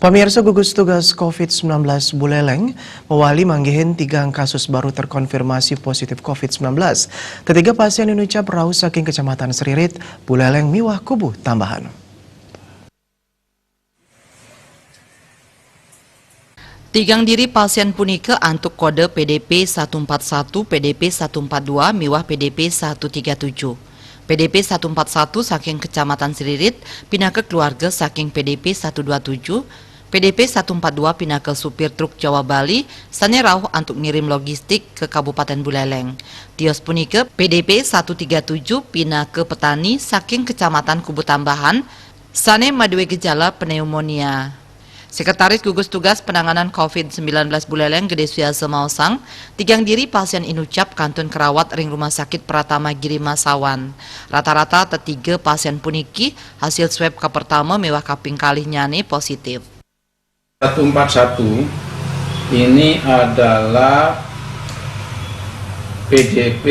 Pemirsa, gugus tugas COVID-19 Buleleng mewali manggihin 3 kasus baru terkonfirmasi positif COVID-19. Ketiga pasien inucap rau saking Kecamatan Seririt, Buleleng miwah kubuh tambahan. Tigang diri pasien punike antuk kode PDP 141, PDP 142, miwah PDP 137. PDP 141 saking Kecamatan Seririt pindah ke keluarga saking PDP 127, PDP 142 pindah ke supir truk Jawa Bali, sane rauh untuk ngirim logistik ke Kabupaten Buleleng. Tios punike PDP 137 pindah ke petani saking Kecamatan Kubu Tambahan, sane madue gejala pneumonia. Sekretaris Gugus Tugas Penanganan COVID-19 Buleleng Gede Suyaso Mausang, tigang diri pasien inucap kantun kerawat ring Rumah Sakit Pratama Giri Masawan. Rata-rata tetiga pasien puniki hasil swab ke pertama mewah kaping kali nyane positif. 141 ini adalah PDP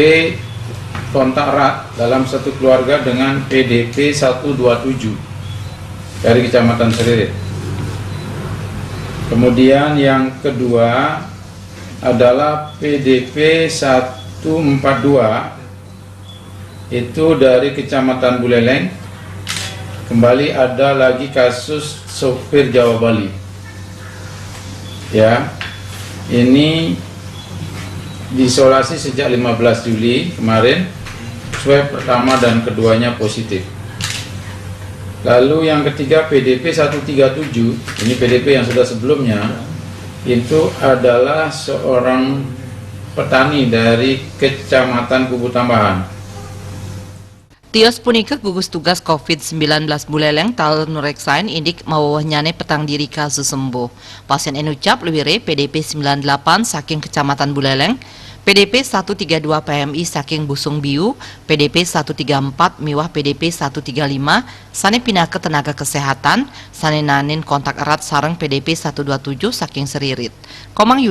kontak erat dalam satu keluarga dengan PDP 127 dari Kecamatan Seririt. Kemudian yang kedua adalah PDP 142 itu dari Kecamatan Buleleng. Kembali ada lagi kasus sopir Jawa Bali. Ya, ini diisolasi sejak 15 Juli kemarin, swab pertama dan keduanya positif. Lalu yang ketiga PDP 137, ini PDP yang sudah sebelumnya, itu adalah seorang petani dari Kecamatan Kubu Tambahan. Tios punike gugus tugas COVID-19 Buleleng tal nureksain indik mawawahnyane petang diri kasus sembuh. Pasien enucap lewire PDP 98 saking Kecamatan Buleleng, PDP 132 PMI saking Busung Biu, PDP 134 miwah PDP 135, sane pindah ke tenaga kesehatan, sane nanin kontak erat sareng PDP 127 saking Seririt. Komang Yuda